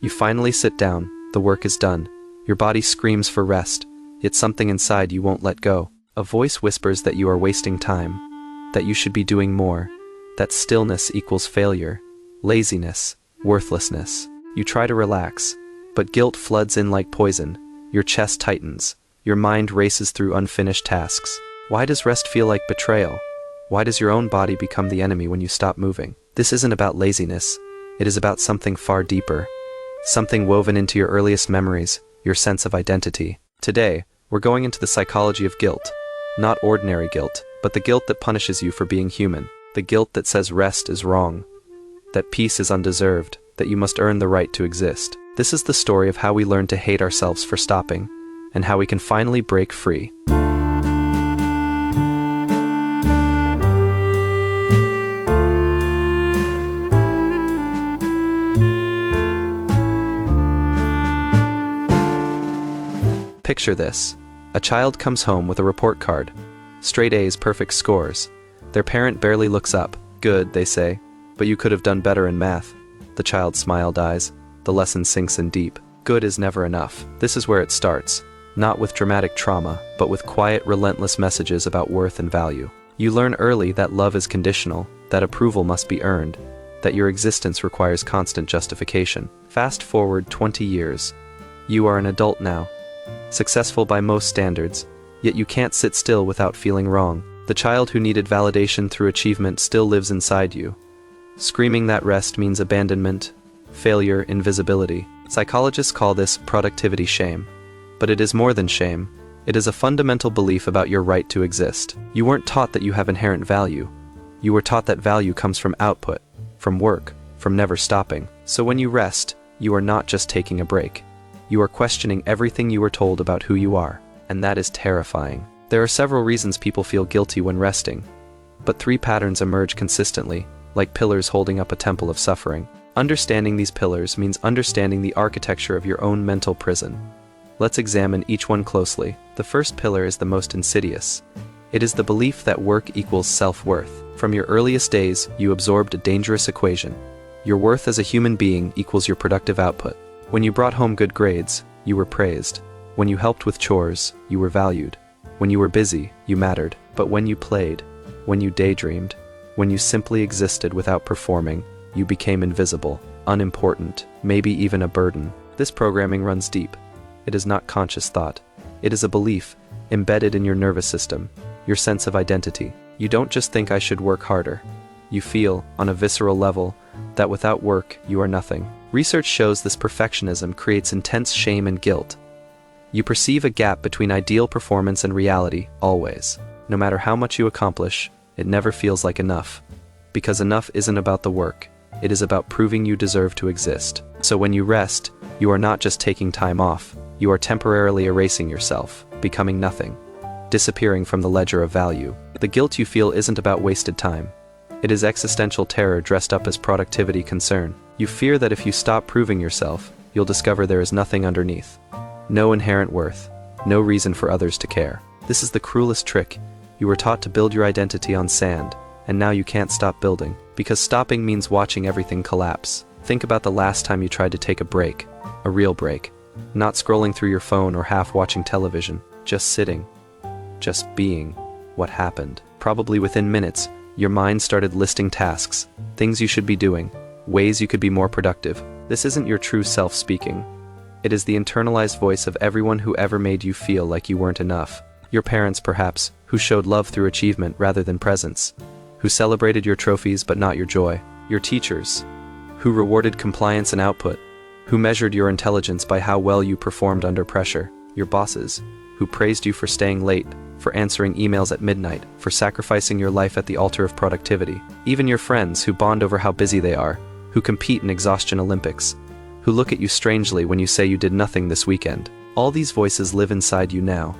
You finally sit down, the work is done. Your body screams for rest, yet something inside you won't let go. A voice whispers that you are wasting time, that you should be doing more, that stillness equals failure, laziness, worthlessness. You try to relax, but guilt floods in like poison. Your chest tightens, your mind races through unfinished tasks. Why does rest feel like betrayal? Why does your own body become the enemy when you stop moving? This isn't about laziness, it is about something far deeper, something woven into your earliest memories, your sense of identity. Today, we're going into the psychology of guilt. Not ordinary guilt, but the guilt that punishes you for being human. The guilt that says rest is wrong, that peace is undeserved, that you must earn the right to exist. This is the story of how we learn to hate ourselves for stopping, and how we can finally break free. Picture this. A child comes home with a report card. Straight A's, perfect scores. Their parent barely looks up. Good, they say, but you could have done better in math. The child's smile dies. The lesson sinks in deep. Good is never enough. This is where it starts. Not with dramatic trauma, but with quiet, relentless messages about worth and value. You learn early that love is conditional, that approval must be earned, that your existence requires constant justification. Fast forward 20 years. You are an adult now, successful by most standards, yet you can't sit still without feeling wrong. The child who needed validation through achievement still lives inside you, screaming that rest means abandonment, failure, invisibility. Psychologists call this productivity shame. But it is more than shame. It is a fundamental belief about your right to exist. You weren't taught that you have inherent value. You were taught that value comes from output, from work, from never stopping. So when you rest, you are not just taking a break. You are questioning everything you were told about who you are, and that is terrifying. There are several reasons people feel guilty when resting, but 3 patterns emerge consistently, like pillars holding up a temple of suffering. Understanding these pillars means understanding the architecture of your own mental prison. Let's examine each one closely. The first pillar is the most insidious. It is the belief that work equals self-worth. From your earliest days, you absorbed a dangerous equation. Your worth as a human being equals your productive output. When you brought home good grades, you were praised. When you helped with chores, you were valued. When you were busy, you mattered. But when you played, when you daydreamed, when you simply existed without performing, you became invisible, unimportant, maybe even a burden. This programming runs deep. It is not conscious thought. It is a belief, embedded in your nervous system, your sense of identity. You don't just think I should work harder. You feel, on a visceral level, that without work, you are nothing. Research shows this perfectionism creates intense shame and guilt. You perceive a gap between ideal performance and reality, always. No matter how much you accomplish, it never feels like enough. Because enough isn't about the work, it is about proving you deserve to exist. So when you rest, you are not just taking time off, you are temporarily erasing yourself, becoming nothing, disappearing from the ledger of value. The guilt you feel isn't about wasted time. It is existential terror dressed up as productivity concern. You fear that if you stop proving yourself, you'll discover there is nothing underneath. No inherent worth, no reason for others to care. This is the cruelest trick. You were taught to build your identity on sand, and now you can't stop building. Because stopping means watching everything collapse. Think about the last time you tried to take a break, a real break. Not scrolling through your phone or half watching television, just sitting, just being. What happened? Probably within minutes, your mind started listing tasks, things you should be doing, ways you could be more productive. This isn't your true self speaking. It is the internalized voice of everyone who ever made you feel like you weren't enough. Your parents, perhaps, who showed love through achievement rather than presence, who celebrated your trophies but not your joy. Your teachers, who rewarded compliance and output, who measured your intelligence by how well you performed under pressure. Your bosses, who praised you for staying late, for answering emails at midnight, for sacrificing your life at the altar of productivity. Even your friends, who bond over how busy they are, who compete in exhaustion Olympics, who look at you strangely when you say you did nothing this weekend. All these voices live inside you now.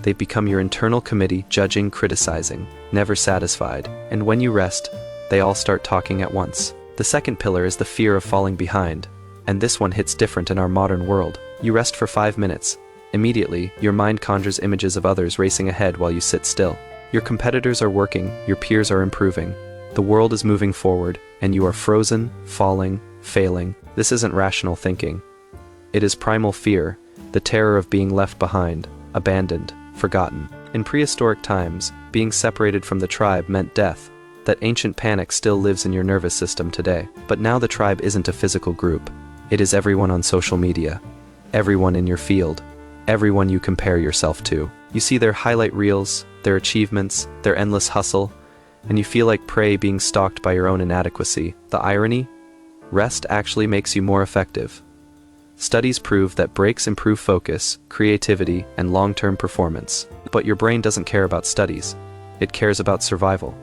They become your internal committee, judging, criticizing, never satisfied. And when you rest, they all start talking at once. The second pillar is the fear of falling behind. And this one hits different in our modern world. You rest for 5 minutes. Immediately, your mind conjures images of others racing ahead while you sit still. Your competitors are working, your peers are improving. The world is moving forward, and you are frozen, falling, failing. This isn't rational thinking. It is primal fear, the terror of being left behind, abandoned, forgotten. In prehistoric times, being separated from the tribe meant death. That ancient panic still lives in your nervous system today. But now the tribe isn't a physical group. It is everyone on social media, everyone in your field, everyone you compare yourself to. You see their highlight reels, their achievements, their endless hustle, and you feel like prey being stalked by your own inadequacy. The irony? Rest actually makes you more effective. Studies prove that breaks improve focus, creativity, and long-term performance. But your brain doesn't care about studies. It cares about survival.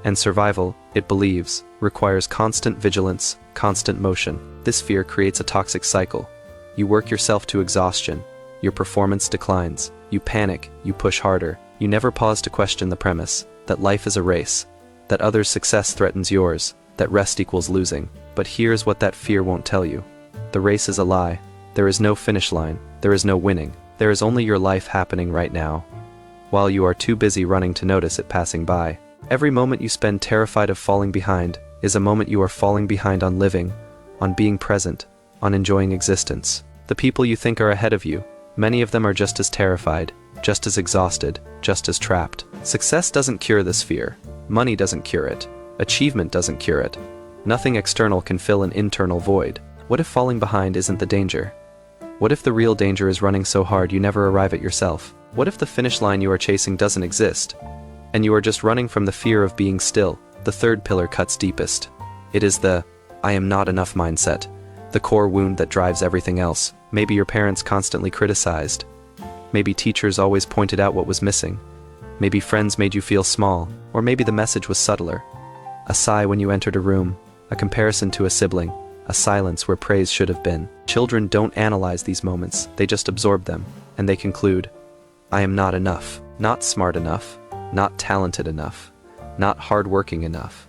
And survival, it believes, requires constant vigilance, constant motion. This fear creates a toxic cycle. You work yourself to exhaustion. Your performance declines. You panic, you push harder. You never pause to question the premise that life is a race, that others' success threatens yours, that rest equals losing. But here's what that fear won't tell you. The race is a lie. There is no finish line. There is no winning. There is only your life happening right now, while you are too busy running to notice it passing by. Every moment you spend terrified of falling behind is a moment you are falling behind on living, on being present, on enjoying existence. The people you think are ahead of you, many of them are just as terrified, just as exhausted, just as trapped. Success doesn't cure this fear. Money doesn't cure it. Achievement doesn't cure it. Nothing external can fill an internal void. What if falling behind isn't the danger? What if the real danger is running so hard you never arrive at yourself? What if the finish line you are chasing doesn't exist, and you are just running from the fear of being still? The third pillar cuts deepest. It is the "I am not enough" mindset, the core wound that drives everything else. Maybe your parents constantly criticized. Maybe teachers always pointed out what was missing. Maybe friends made you feel small, or maybe the message was subtler. A sigh when you entered a room, a comparison to a sibling, a silence where praise should have been. Children don't analyze these moments, they just absorb them, and they conclude, "I am not enough, not smart enough, not talented enough, not hardworking enough,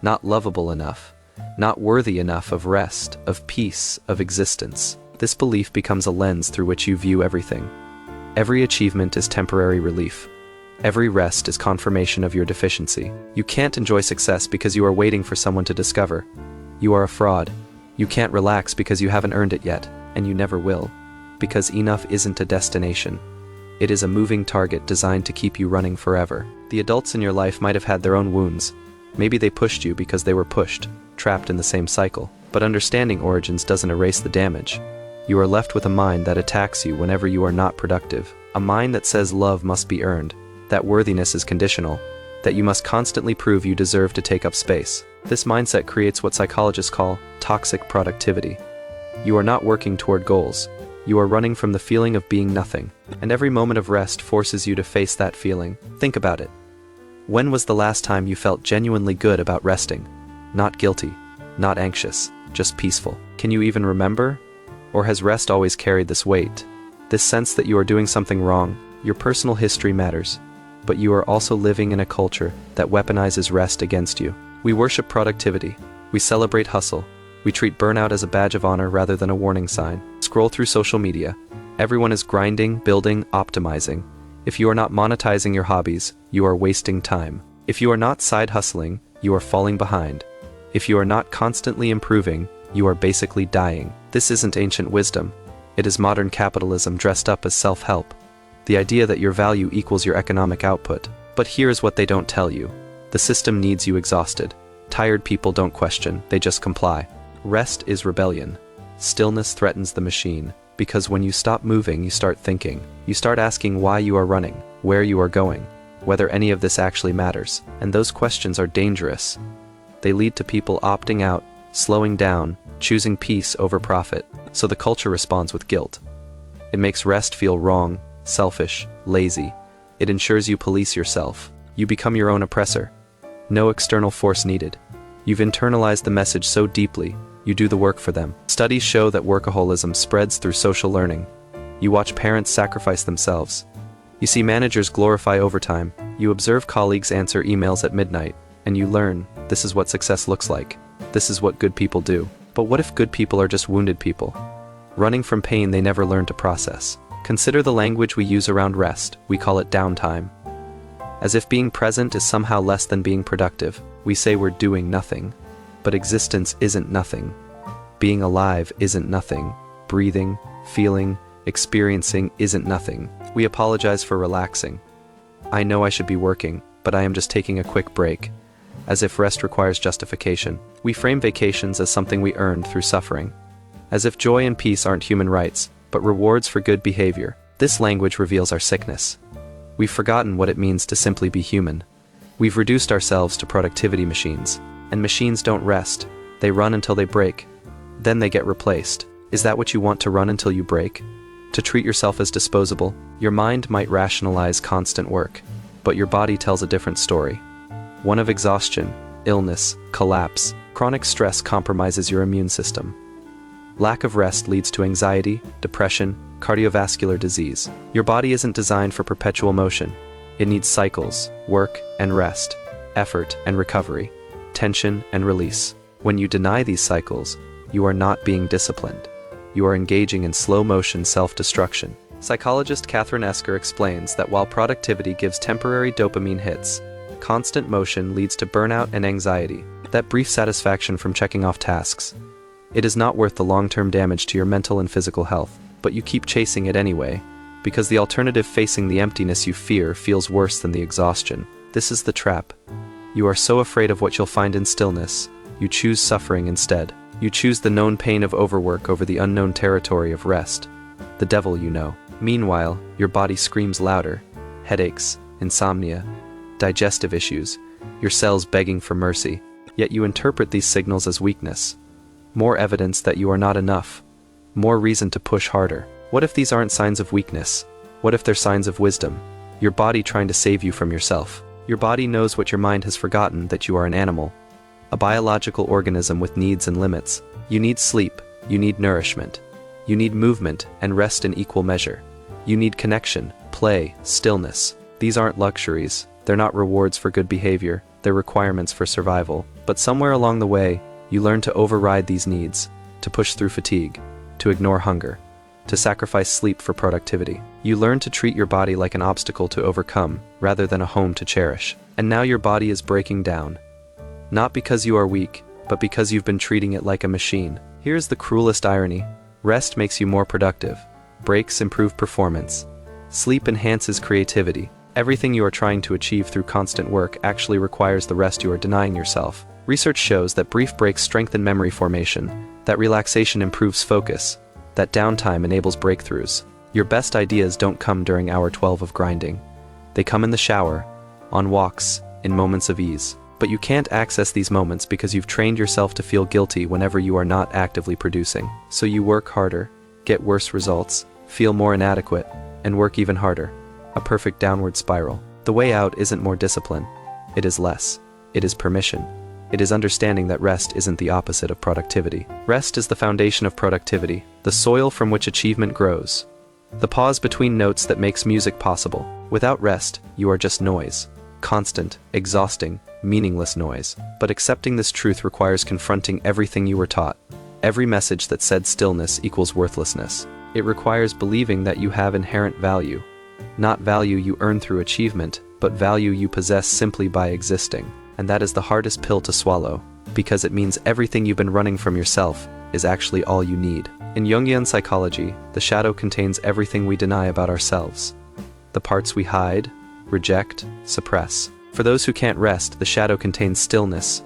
not lovable enough, not worthy enough of rest, of peace, of existence." This belief becomes a lens through which you view everything. Every achievement is temporary relief. Every rest is confirmation of your deficiency. You can't enjoy success because you are waiting for someone to discover. You are a fraud. You can't relax because you haven't earned it yet, and you never will, because enough isn't a destination. It is a moving target designed to keep you running forever. The adults in your life might have had their own wounds. Maybe they pushed you because they were pushed, trapped in the same cycle. But understanding origins doesn't erase the damage. You are left with a mind that attacks you whenever you are not productive. A mind that says love must be earned, that worthiness is conditional, that you must constantly prove you deserve to take up space. This mindset creates what psychologists call toxic productivity. You are not working toward goals. You are running from the feeling of being nothing. And every moment of rest forces you to face that feeling. Think about it. When was the last time you felt genuinely good about resting? Not guilty, not anxious, just peaceful. Can you even remember? Or has rest always carried this weight? This sense that you are doing something wrong. Your personal history matters, but you are also living in a culture that weaponizes rest against you. We worship productivity. We celebrate hustle. We treat burnout as a badge of honor rather than a warning sign. Scroll through social media. Everyone is grinding, building, optimizing. If you are not monetizing your hobbies, you are wasting time. If you are not side hustling, you are falling behind. If you are not constantly improving, you are basically dying. This isn't ancient wisdom. It is modern capitalism dressed up as self-help. The idea that your value equals your economic output. But here's what they don't tell you. The system needs you exhausted. Tired people don't question, they just comply. Rest is rebellion. Stillness threatens the machine, because when you stop moving, you start thinking. You start asking why you are running, where you are going, whether any of this actually matters. And those questions are dangerous. They lead to people opting out, slowing down, choosing peace over profit. So the culture responds with guilt. It makes rest feel wrong, selfish, lazy. It ensures you police yourself. You become your own oppressor. No external force needed. You've internalized the message so deeply, you do the work for them. Studies show that workaholism spreads through social learning. You watch parents sacrifice themselves. You see managers glorify overtime. You observe colleagues answer emails at midnight, and you learn, this is what success looks like. This is what good people do. But what if good people are just wounded people, running from pain they never learned to process? Consider the language we use around rest. We call it downtime. As if being present is somehow less than being productive. We say we're doing nothing. But existence isn't nothing. Being alive isn't nothing. Breathing, feeling, experiencing isn't nothing. We apologize for relaxing. I know I should be working, but I am just taking a quick break. As if rest requires justification. We frame vacations as something we earned through suffering. As if joy and peace aren't human rights, but rewards for good behavior. This language reveals our sickness. We've forgotten what it means to simply be human. We've reduced ourselves to productivity machines. And machines don't rest. They run until they break. Then they get replaced. Is that what you want, to run until you break? To treat yourself as disposable? Your mind might rationalize constant work, but your body tells a different story. One of exhaustion, illness, collapse. Chronic stress compromises your immune system. Lack of rest leads to anxiety, depression, cardiovascular disease. Your body isn't designed for perpetual motion. It needs cycles, work and rest, effort and recovery, tension and release. When you deny these cycles, you are not being disciplined. You are engaging in slow-motion self-destruction. Psychologist Catherine Esker explains that while productivity gives temporary dopamine hits, constant motion leads to burnout and anxiety, that brief satisfaction from checking off tasks. It is not worth the long-term damage to your mental and physical health, but you keep chasing it anyway, because the alternative, facing the emptiness you fear, feels worse than the exhaustion. This is the trap. You are so afraid of what you'll find in stillness, you choose suffering instead. You choose the known pain of overwork over the unknown territory of rest. The devil you know. Meanwhile, your body screams louder. Headaches, insomnia, digestive issues, your cells begging for mercy. Yet you interpret these signals as weakness. More evidence that you are not enough. More reason to push harder. What if these aren't signs of weakness? What if they're signs of wisdom? Your body trying to save you from yourself. Your body knows what your mind has forgotten, that you are an animal. A biological organism with needs and limits. You need sleep, you need nourishment. You need movement and rest in equal measure. You need connection, play, stillness. These aren't luxuries, they're not rewards for good behavior, they're requirements for survival. But somewhere along the way, you learn to override these needs, to push through fatigue, to ignore hunger, to sacrifice sleep for productivity. You learn to treat your body like an obstacle to overcome, rather than a home to cherish. And now your body is breaking down. Not because you are weak, but because you've been treating it like a machine. Here's the cruelest irony. Rest makes you more productive. Breaks improve performance. Sleep enhances creativity. Everything you are trying to achieve through constant work actually requires the rest you are denying yourself. Research shows that brief breaks strengthen memory formation, that relaxation improves focus, that downtime enables breakthroughs. Your best ideas don't come during hour 12 of grinding. They come in the shower, on walks, in moments of ease. But you can't access these moments because you've trained yourself to feel guilty whenever you are not actively producing. So you work harder, get worse results, feel more inadequate, and work even harder. A perfect downward spiral. The way out isn't more discipline. It is less. It is permission. It is understanding that rest isn't the opposite of productivity. Rest is the foundation of productivity, the soil from which achievement grows. The pause between notes that makes music possible. Without rest, you are just noise. Constant, exhausting, meaningless noise. But accepting this truth requires confronting everything you were taught. Every message that said stillness equals worthlessness. It requires believing that you have inherent value. Not value you earn through achievement, but value you possess simply by existing. And that is the hardest pill to swallow, because it means everything you've been running from yourself is actually all you need. In Jungian psychology, the shadow contains everything we deny about ourselves. The parts we hide, reject, suppress. For those who can't rest, the shadow contains stillness,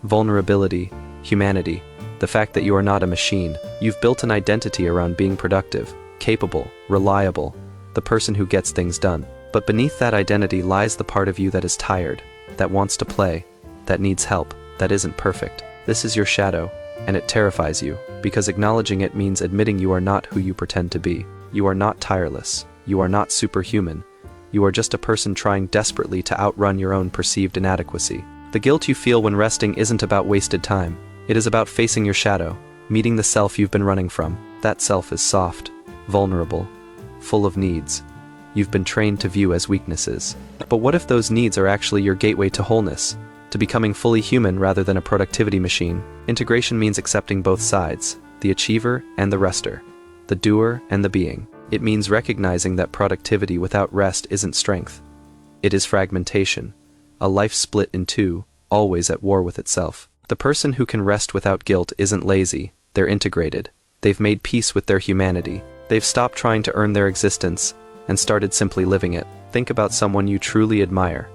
vulnerability, humanity, the fact that you are not a machine. You've built an identity around being productive, capable, reliable, the person who gets things done. But beneath that identity lies the part of you that is tired, that wants to play, that needs help, that isn't perfect. This is your shadow, and it terrifies you, because acknowledging it means admitting you are not who you pretend to be. You are not tireless. You are not superhuman. You are just a person trying desperately to outrun your own perceived inadequacy. The guilt you feel when resting isn't about wasted time. It is about facing your shadow, meeting the self you've been running from. That self is soft, vulnerable, full of needs you've been trained to view as weaknesses. But what if those needs are actually your gateway to wholeness, to becoming fully human rather than a productivity machine? Integration means accepting both sides, the achiever and the rester, the doer and the being. It means recognizing that productivity without rest isn't strength. It is fragmentation, a life split in two, always at war with itself. The person who can rest without guilt isn't lazy, They're integrated. They've made peace with their humanity. They've stopped trying to earn their existence and started simply living it. Think about someone you truly admire,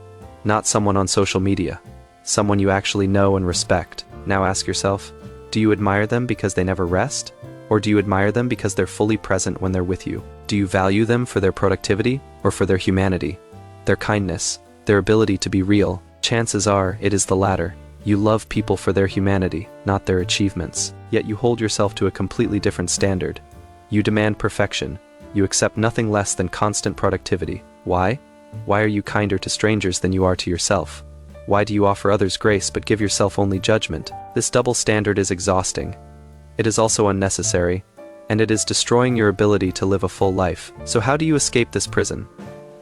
not someone on social media, someone you actually know and respect. Now ask yourself, do you admire them because they never rest? Or do you admire them because they're fully present when they're with you? Do you value them for their productivity or for their humanity, their kindness, their ability to be real? Chances are it is the latter. You love people for their humanity, not their achievements. Yet you hold yourself to a completely different standard. You demand perfection. You accept nothing less than constant productivity. Why? Why are you kinder to strangers than you are to yourself? Why do you offer others grace but give yourself only judgment? This double standard is exhausting. It is also unnecessary, and it is destroying your ability to live a full life. So how do you escape this prison?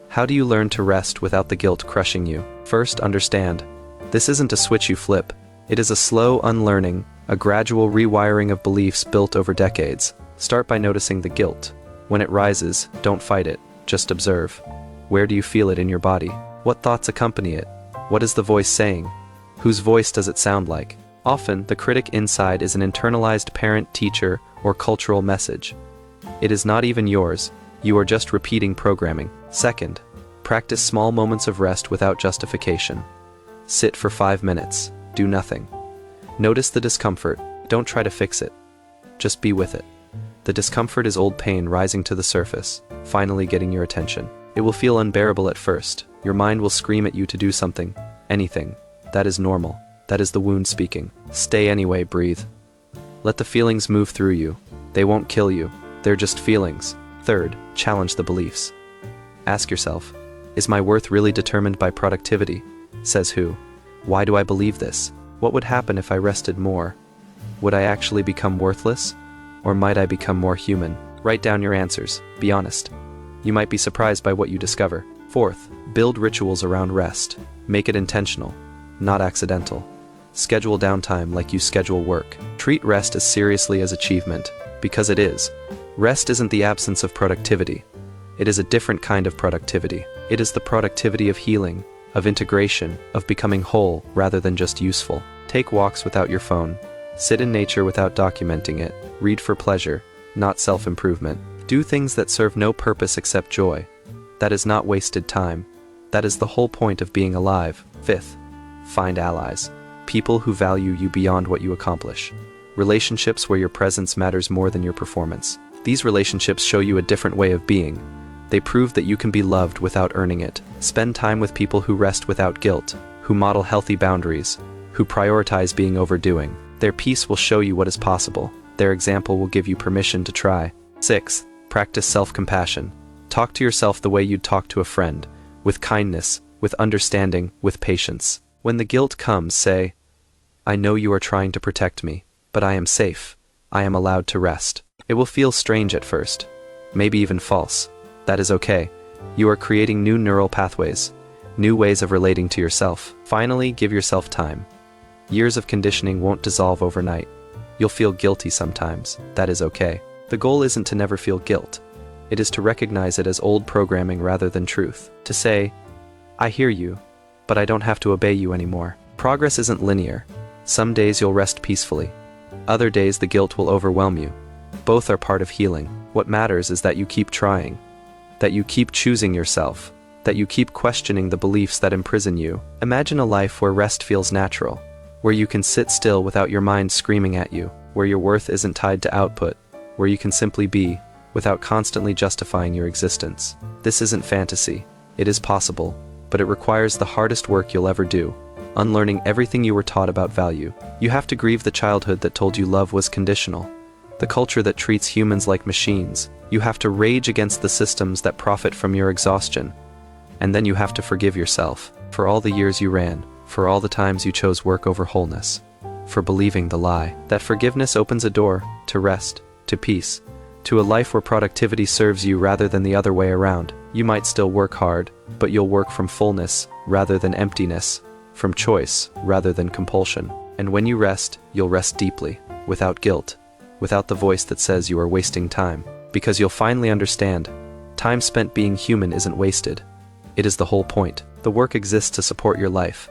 How do you learn to rest without the guilt crushing you? First, understand. This isn't a switch you flip. It is a slow unlearning, a gradual rewiring of beliefs built over decades. Start by noticing the guilt. When it rises, don't fight it, just observe. Where do you feel it in your body? What thoughts accompany it? What is the voice saying? Whose voice does it sound like? Often, the critic inside is an internalized parent, teacher, or cultural message. It is not even yours. You are just repeating programming. Second, practice small moments of rest without justification. Sit for 5 minutes. Do nothing. Notice the discomfort. Don't try to fix it. Just be with it. The discomfort is old pain rising to the surface, finally getting your attention. It will feel unbearable at first. Your mind will scream at you to do something, anything. That is normal. That is the wound speaking. Stay anyway, breathe. Let the feelings move through you. They won't kill you. They're just feelings. Third, challenge the beliefs. Ask yourself, is my worth really determined by productivity? Says who? Why do I believe this? What would happen if I rested more? Would I actually become worthless? Or might I become more human? Write down your answers. Be honest. You might be surprised by what you discover. Fourth, build rituals around rest. Make it intentional, not accidental. Schedule downtime like you schedule work. Treat rest as seriously as achievement, because it is. Rest isn't the absence of productivity. It is a different kind of productivity. It is the productivity of healing, of integration, of becoming whole rather than just useful. Take walks without your phone. Sit in nature without documenting it. Read for pleasure, not self-improvement. Do things that serve no purpose except joy. That is not wasted time. That is the whole point of being alive. Fifth, find allies. People who value you beyond what you accomplish. Relationships where your presence matters more than your performance. These relationships show you a different way of being. They prove that you can be loved without earning it. Spend time with people who rest without guilt, who model healthy boundaries, who prioritize being overdoing. Their peace will show you what is possible. Their example will give you permission to try. Sixth, practice self-compassion. Talk to yourself the way you'd talk to a friend, with kindness, with understanding, with patience. When the guilt comes, say, I know you are trying to protect me, but I am safe. I am allowed to rest. It will feel strange at first, maybe even false. That is okay. You are creating new neural pathways, new ways of relating to yourself. Finally, give yourself time. Years of conditioning won't dissolve overnight. You'll feel guilty sometimes. That is okay. The goal isn't to never feel guilt. It is to recognize it as old programming rather than truth. To say, I hear you, but I don't have to obey you anymore. Progress isn't linear. Some days you'll rest peacefully. Other days the guilt will overwhelm you. Both are part of healing. What matters is that you keep trying, that you keep choosing yourself, that you keep questioning the beliefs that imprison you. Imagine a life where rest feels natural, where you can sit still without your mind screaming at you, where your worth isn't tied to output, where you can simply be, without constantly justifying your existence. This isn't fantasy. It is possible, but it requires the hardest work you'll ever do, unlearning everything you were taught about value. You have to grieve the childhood that told you love was conditional, the culture that treats humans like machines. You have to rage against the systems that profit from your exhaustion. And then you have to forgive yourself for all the years you ran, for all the times you chose work over wholeness, for believing the lie. That forgiveness opens a door to rest, to peace, to a life where productivity serves you rather than the other way around. You might still work hard, but you'll work from fullness rather than emptiness, from choice rather than compulsion. And when you rest, you'll rest deeply, without guilt, without the voice that says you are wasting time. Because you'll finally understand, time spent being human isn't wasted. It is the whole point. The work exists to support your life.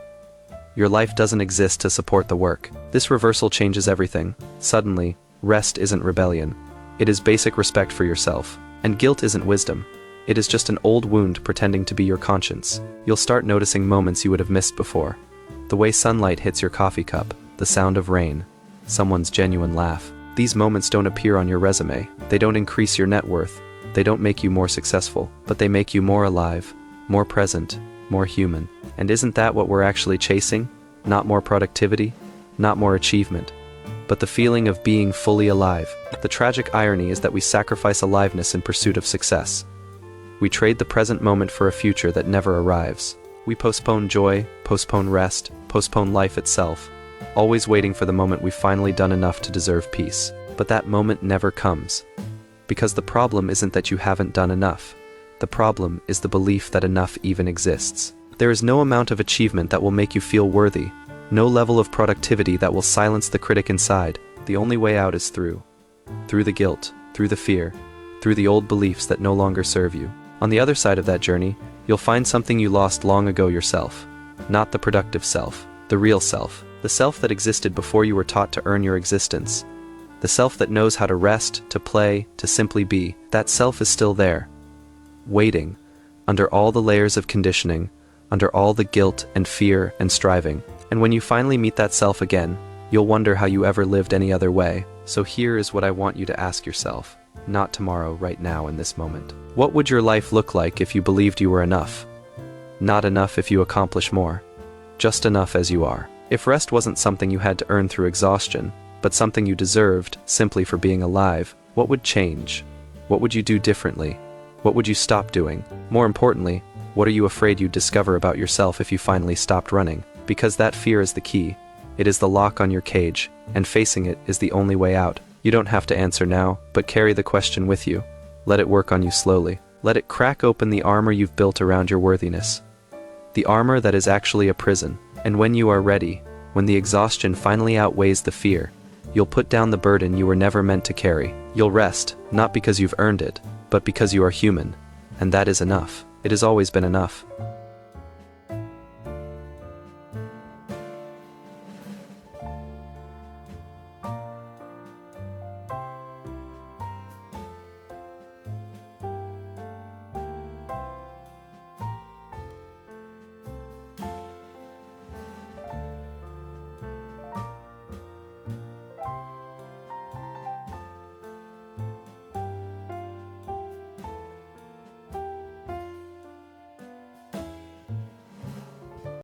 Your life doesn't exist to support the work. This reversal changes everything. Suddenly, Rest isn't rebellion. It is basic respect for yourself. And guilt isn't wisdom. It is just an old wound pretending to be your conscience. You'll start noticing moments you would have missed before. The way sunlight hits your coffee cup, the sound of rain, someone's genuine laugh. These moments don't appear on your resume. They don't increase your net worth. They don't make you more successful, but they make you more alive, more present, more human. And isn't that what we're actually chasing? Not more productivity, not more achievement, but the feeling of being fully alive. The tragic irony is that we sacrifice aliveness in pursuit of success. We trade the present moment for a future that never arrives. We postpone joy, postpone rest, postpone life itself, always waiting for the moment we've finally done enough to deserve peace. But that moment never comes. Because the problem isn't that you haven't done enough. The problem is the belief that enough even exists. There is no amount of achievement that will make you feel worthy, no level of productivity that will silence the critic inside. The only way out is through the guilt, through the fear, through the old beliefs that no longer serve you. On the other side of that journey, you'll find something you lost long ago yourself. Not the productive self, the real self. The self that existed before you were taught to earn your existence. The self that knows how to rest, to play, to simply be. That self is still there, waiting, under all the layers of conditioning, under all the guilt and fear and striving. And when you finally meet that self again, you'll wonder how you ever lived any other way. So here is what I want you to ask yourself. Not tomorrow, right now in this moment. What would your life look like if you believed you were enough? Not enough if you accomplish more. Just enough as you are. If rest wasn't something you had to earn through exhaustion, but something you deserved simply for being alive, what would change? What would you do differently? What would you stop doing? More importantly, what are you afraid you'd discover about yourself if you finally stopped running? Because that fear is the key. It is the lock on your cage, and facing it is the only way out. You don't have to answer now, but carry the question with you. Let it work on you slowly. Let it crack open the armor you've built around your worthiness. The armor that is actually a prison. And when you are ready, when the exhaustion finally outweighs the fear, you'll put down the burden you were never meant to carry. You'll rest, not because you've earned it, but because you are human. And that is enough. It has always been enough.